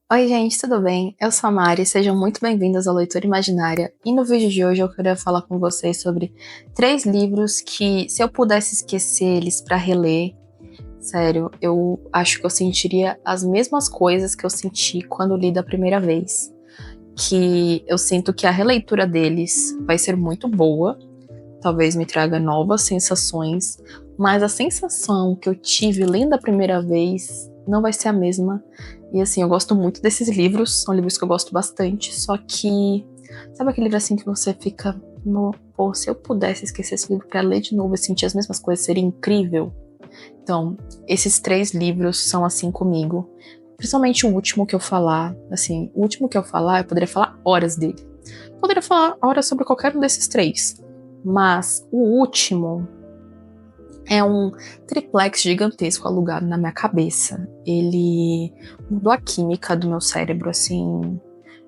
Oi, gente, tudo bem? Eu sou a Mari, sejam muito bem-vindas ao Leitura Imaginária. E no vídeo de hoje eu queria falar com vocês sobre 3 livros que, se eu pudesse esquecer eles pra reler, sério, eu acho que eu sentiria as mesmas coisas que eu senti quando li da primeira vez. Que eu sinto que a releitura deles vai ser muito boa, talvez me traga novas sensações, mas a sensação que eu tive lendo a primeira vez não vai ser a mesma. E assim, eu gosto muito desses livros, são livros que eu gosto bastante, só que sabe aquele livro assim que você fica, pô, se eu pudesse esquecer esse livro pra ler de novo e sentir as mesmas coisas, seria incrível. Então, esses 3 livros são assim comigo. Principalmente o último que eu falar, assim, o último que eu falar, eu poderia falar horas dele. Poderia falar horas sobre qualquer um desses 3. Mas o último é um triplex gigantesco alugado na minha cabeça. Ele mudou a química do meu cérebro, assim.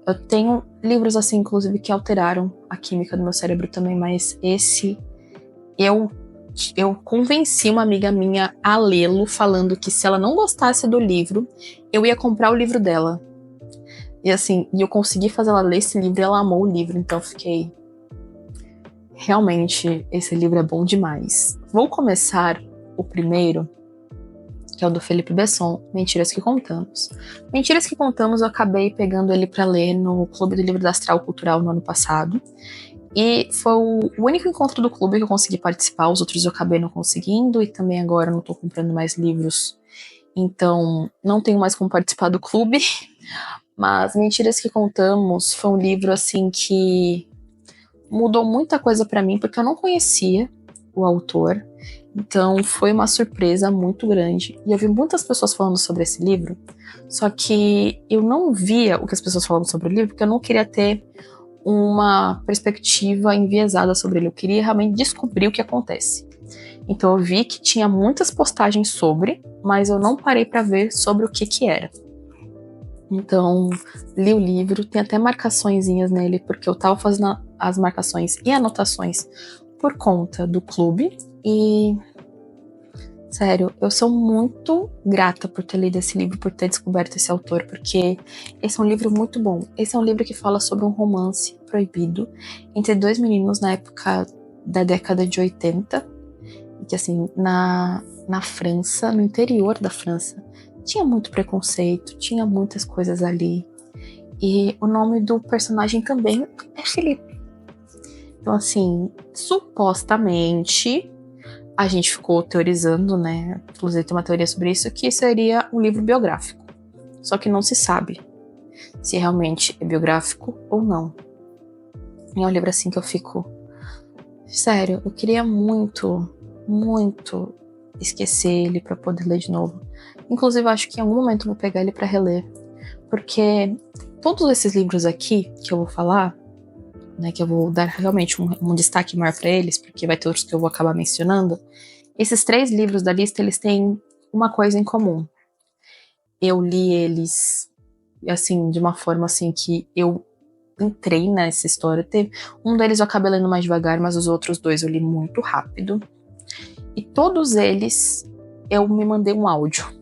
Eu tenho livros, assim, inclusive, que alteraram a química do meu cérebro também, mas esse eu eu convenci uma amiga minha a lê-lo, falando que se ela não gostasse do livro, eu ia comprar o livro dela. E assim, eu consegui fazer ela ler esse livro e ela amou o livro, então eu fiquei. Realmente, esse livro é bom demais. Vou começar o primeiro, que é o do Felipe Besson, Mentiras que Contamos. Mentiras que Contamos, eu acabei pegando ele para ler no Clube do Livro da Astral Cultural no ano passado. E foi o único encontro do clube que eu consegui participar, os outros eu acabei não conseguindo, e também agora não tô comprando mais livros, então não tenho mais como participar do clube. Mas Mentiras que Contamos foi um livro assim que mudou muita coisa pra mim, porque eu não conhecia o autor, então foi uma surpresa muito grande. E eu vi muitas pessoas falando sobre esse livro, só que eu não via o que as pessoas falavam sobre o livro, porque eu não queria ter uma perspectiva enviesada sobre ele. Eu queria realmente descobrir o que acontece. Então eu vi que tinha muitas postagens sobre, mas eu não parei para ver sobre o que era. Então, li o livro, tem até marcaçõezinhas nele, porque eu tava fazendo as marcações e anotações por conta do clube. E, sério, eu sou muito grata por ter lido esse livro, por ter descoberto esse autor, porque esse é um livro muito bom. Esse é um livro que fala sobre um romance proibido entre 2 meninos na época da década de 80, que assim, na França, no interior da França, tinha muito preconceito, tinha muitas coisas ali. E o nome do personagem também é Felipe. Então, assim, supostamente, a gente ficou teorizando, né? Inclusive tem uma teoria sobre isso, que seria um livro biográfico. Só que não se sabe se realmente é biográfico ou não. E é um livro assim que eu fico... Sério, eu queria muito, muito esquecer ele pra poder ler de novo. Inclusive, eu acho que em algum momento eu vou pegar ele pra reler. Porque todos esses livros aqui que eu vou falar, né, que eu vou dar realmente um destaque maior pra eles, porque vai ter outros que eu vou acabar mencionando, esses 3 livros da lista, eles têm uma coisa em comum. Eu li eles, assim, de uma forma assim que eu entrei nessa história. Um deles eu acabei lendo mais devagar, mas os outros 2 eu li muito rápido. E todos eles eu me mandei um áudio.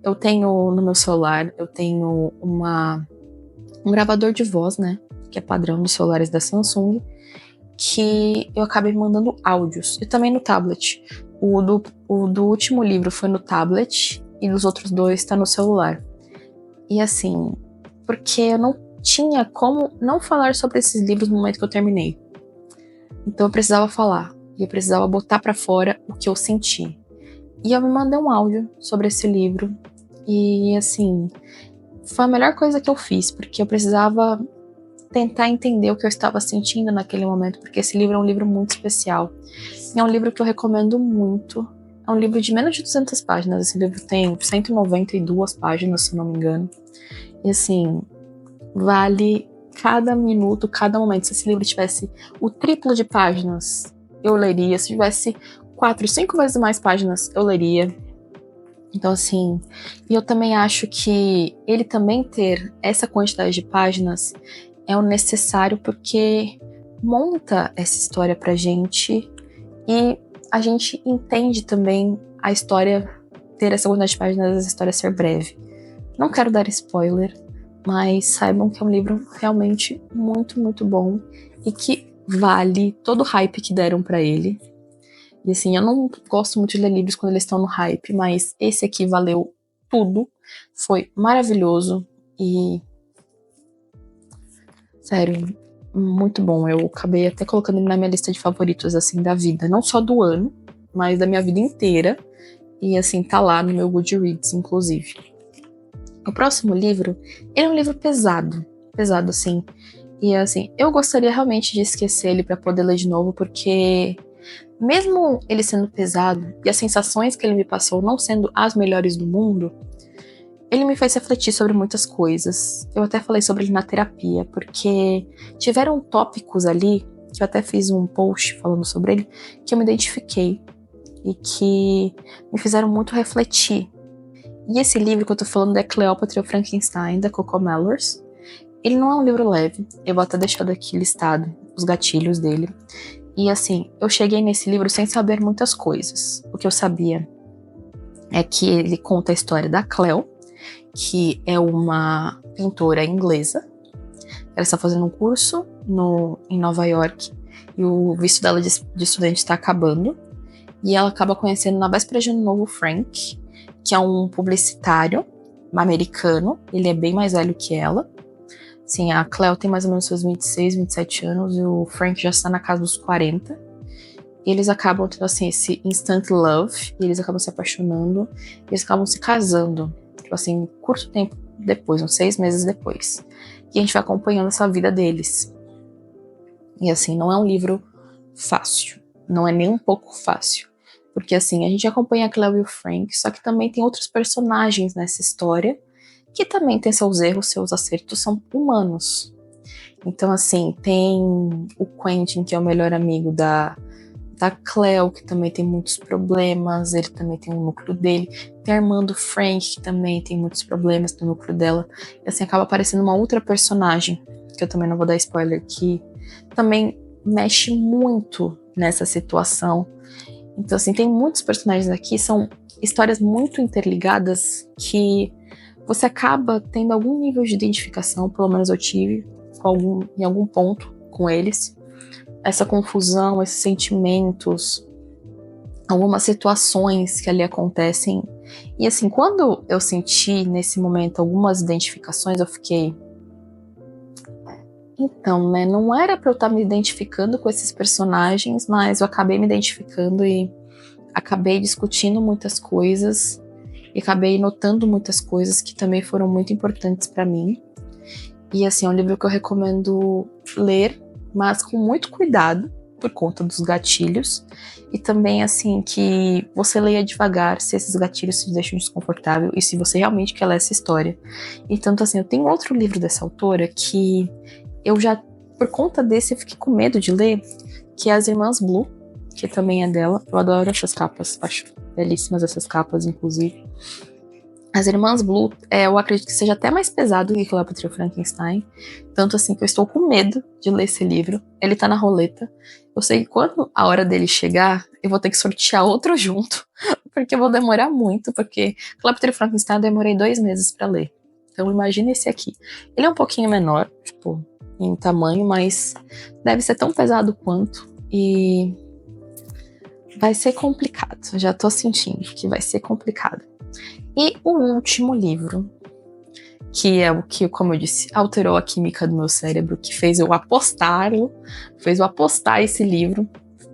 Eu tenho no meu celular, eu tenho um gravador de voz, né? Que é padrão dos celulares da Samsung, que eu acabei mandando áudios. E também no tablet. O do último livro foi no tablet e dos outros 2 tá no celular. E assim, porque eu não tinha como não falar sobre esses livros no momento que eu terminei. Então eu precisava falar. E eu precisava botar pra fora o que eu senti. E eu me mandei um áudio sobre esse livro. E assim, foi a melhor coisa que eu fiz, porque eu precisava tentar entender o que eu estava sentindo naquele momento, porque esse livro é um livro muito especial. E é um livro que eu recomendo muito. É um livro de menos de 200 páginas. Esse livro tem 192 páginas, se não me engano. E assim, vale cada minuto, cada momento. Se esse livro tivesse o triplo de páginas, eu leria. Se tivesse 4, 5 vezes mais páginas, eu leria. Então, assim, e eu também acho que ele também ter essa quantidade de páginas é o necessário, porque monta essa história pra gente e a gente entende também a história ter essa quantidade de páginas, a história ser breve. Não quero dar spoiler, mas saibam que é um livro realmente muito, muito bom e que vale todo o hype que deram pra ele. E assim, eu não gosto muito de ler livros quando eles estão no hype, mas esse aqui valeu tudo. Foi maravilhoso e, sério, muito bom. Eu acabei até colocando ele na minha lista de favoritos, assim, da vida. Não só do ano, mas da minha vida inteira. E, assim, tá lá no meu Goodreads, inclusive. O próximo livro, ele é um livro pesado. Pesado, assim. E, assim, eu gostaria realmente de esquecer ele pra poder ler de novo, porque mesmo ele sendo pesado e as sensações que ele me passou não sendo as melhores do mundo, ele me fez refletir sobre muitas coisas. Eu até falei sobre ele na terapia, porque tiveram tópicos ali, que eu até fiz um post falando sobre ele, que eu me identifiquei e que me fizeram muito refletir. E esse livro que eu tô falando é Cleópatra e o Frankenstein, da Coco Mellors. Ele não é um livro leve, eu vou até deixar daqui listado os gatilhos dele. E assim, eu cheguei nesse livro sem saber muitas coisas. O que eu sabia é que ele conta a história da Cleo, que é uma pintora inglesa. Ela está fazendo um curso em Nova York e o visto dela de estudante está acabando. E ela acaba conhecendo na véspera de ano novo o Frank, que é um publicitário americano. Ele é bem mais velho que ela. Sim, a Cleo tem mais ou menos seus 26, 27 anos e o Frank já está na casa dos 40. E eles acabam tendo assim, esse instant love, e eles acabam se apaixonando, e eles acabam se casando, tipo assim, curto tempo depois, uns 6 meses depois. E a gente vai acompanhando essa vida deles. E assim, não é um livro fácil, não é nem um pouco fácil. Porque assim, a gente acompanha a Cleo e o Frank, só que também tem outros personagens nessa história, que também tem seus erros, seus acertos, são humanos. Então assim, tem o Quentin, que é o melhor amigo da Cleo, que também tem muitos problemas, ele também tem um núcleo dele. Tem a irmã do Frank, que também tem muitos problemas no núcleo dela. E assim, acaba aparecendo uma outra personagem, que eu também não vou dar spoiler, que também mexe muito nessa situação. Então assim, tem muitos personagens aqui, são histórias muito interligadas, que você acaba tendo algum nível de identificação, pelo menos eu tive, em algum ponto com eles. Essa confusão, esses sentimentos, algumas situações que ali acontecem. E assim, quando eu senti nesse momento algumas identificações, eu fiquei... Então, né, não era pra eu estar me identificando com esses personagens, mas eu acabei me identificando e acabei discutindo muitas coisas e acabei notando muitas coisas que também foram muito importantes pra mim. E assim, é um livro que eu recomendo ler, mas com muito cuidado, por conta dos gatilhos. E também, assim, que você leia devagar, se esses gatilhos te deixam desconfortável e se você realmente quer ler essa história. E tanto assim, eu tenho outro livro dessa autora que eu já, por conta desse, eu fiquei com medo de ler, que é As Irmãs Blue, que também é dela. Eu adoro essas capas, acho belíssimas essas capas, inclusive. As Irmãs Blue, eu acredito que seja até mais pesado que Cleópatra e o Frankenstein. Tanto assim que eu estou com medo de ler esse livro. Ele tá na roleta. Eu sei que quando a hora dele chegar, eu vou ter que sortear outro junto. Porque eu vou demorar muito, porque Cleópatra e o Frankenstein eu demorei 2 meses pra ler. Então imagina esse aqui. Ele é um pouquinho menor, tipo, em tamanho, mas deve ser tão pesado quanto. E vai ser complicado. Já tô sentindo que vai ser complicado. E o último livro, que é o que, como eu disse, alterou a química do meu cérebro, que fez eu apostar esse livro,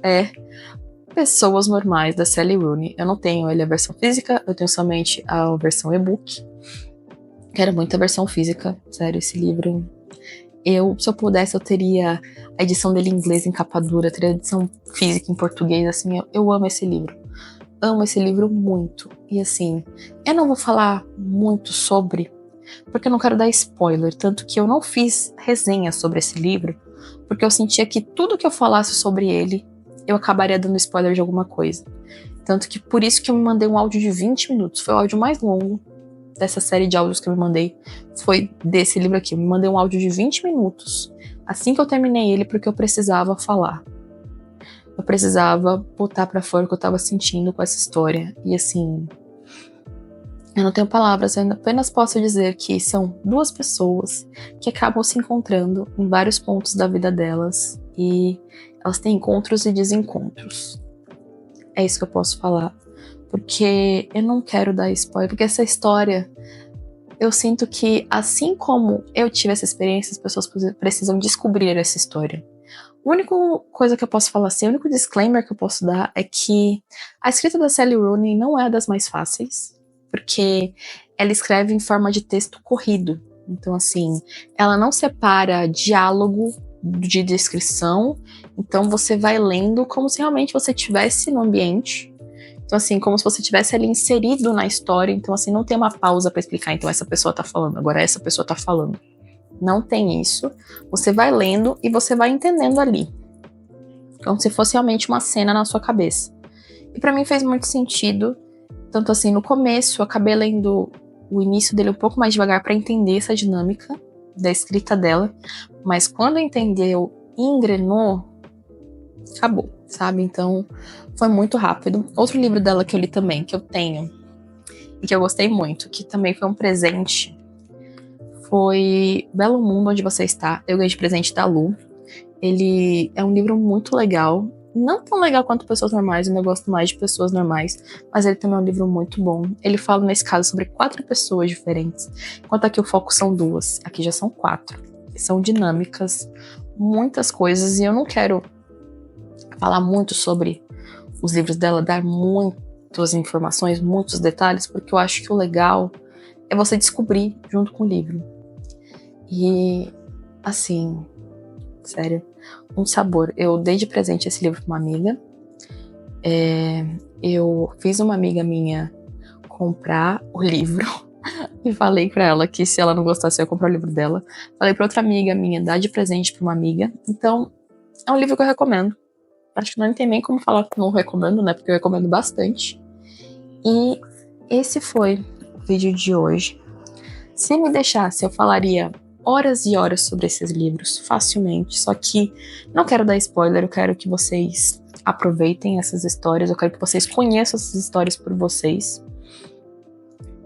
é Pessoas Normais, da Sally Rooney. Eu não tenho ele a versão física, eu tenho somente a versão e-book. Quero muito a versão física, sério, esse livro. Se eu pudesse, eu teria a edição dele em inglês, em capa dura, teria a edição física em português, assim, eu amo esse livro. Amo esse livro muito. E assim, eu não vou falar muito sobre, porque eu não quero dar spoiler. Tanto que eu não fiz resenha sobre esse livro, porque eu sentia que tudo que eu falasse sobre ele, eu acabaria dando spoiler de alguma coisa. Tanto que por isso que eu me mandei um áudio de 20 minutos. Foi o áudio mais longo dessa série de áudios que eu me mandei. Foi desse livro aqui. Eu me mandei um áudio de 20 minutos. Assim que eu terminei ele, porque eu precisava falar. Eu precisava botar pra fora o que eu tava sentindo com essa história. E assim, Eu não tenho palavras, eu apenas posso dizer que são duas pessoas que acabam se encontrando em vários pontos da vida delas e elas têm encontros e desencontros. É isso que eu posso falar, porque eu não quero dar spoiler, porque essa história, eu sinto que assim como eu tive essa experiência, as pessoas precisam descobrir essa história. A única coisa que eu posso falar assim, o único disclaimer que eu posso dar é que a escrita da Sally Rooney não é das mais fáceis, porque ela escreve em forma de texto corrido. Então, assim, ela não separa diálogo de descrição, então você vai lendo como se realmente você estivesse no ambiente. Então, assim, como se você tivesse ali inserido na história. Então, assim, não tem uma pausa pra explicar. Então, essa pessoa tá falando, agora essa pessoa tá falando. Não tem isso. Você vai lendo e você vai entendendo ali. Como se fosse realmente uma cena na sua cabeça. E pra mim fez muito sentido. Tanto assim, no começo, eu acabei lendo o início dele um pouco mais devagar pra entender essa dinâmica da escrita dela. Mas quando entendeu e engrenou, acabou, sabe? Então, foi muito rápido. Outro livro dela que eu li também, que eu tenho, e que eu gostei muito, que também foi um presente, foi Belo Mundo Onde Você Está. Eu ganhei de presente da Lu. Ele é um livro muito legal. Não tão legal quanto Pessoas Normais, eu gosto mais de Pessoas Normais, mas ele também é um livro muito bom. Ele fala, nesse caso, sobre 4 pessoas diferentes, enquanto aqui o foco são 2, aqui já são 4. São dinâmicas, muitas coisas, e eu não quero falar muito sobre os livros dela, dar muitas informações, muitos detalhes, porque eu acho que o legal é você descobrir junto com o livro. E, assim, sério, um sabor. Eu dei de presente esse livro pra uma amiga. Eu fiz uma amiga minha comprar o livro e falei pra ela que se ela não gostasse eu ia comprar o livro dela. Falei pra outra amiga minha dar de presente pra uma amiga. Então, é um livro que eu recomendo. Acho que não tem nem como falar que não recomendo, né? Porque eu recomendo bastante. E esse foi o vídeo de hoje. Se me deixasse, eu falaria horas e horas sobre esses livros, facilmente. Só que não quero dar spoiler, eu quero que vocês aproveitem essas histórias, eu quero que vocês conheçam essas histórias por vocês.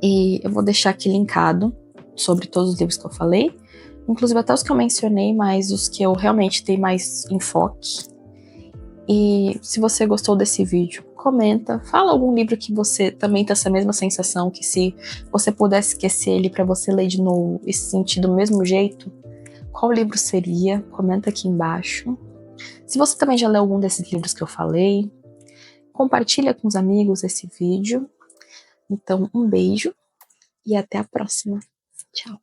E eu vou deixar aqui linkado sobre todos os livros que eu falei, inclusive até os que eu mencionei, mas os que eu realmente dei mais enfoque. E se você gostou desse vídeo, comenta, fala algum livro que você também tem essa mesma sensação, que se você pudesse esquecer ele para você ler de novo e se sentir do mesmo jeito, qual livro seria? Comenta aqui embaixo. Se você também já leu algum desses livros que eu falei, compartilha com os amigos esse vídeo. Então, um beijo e até a próxima. Tchau.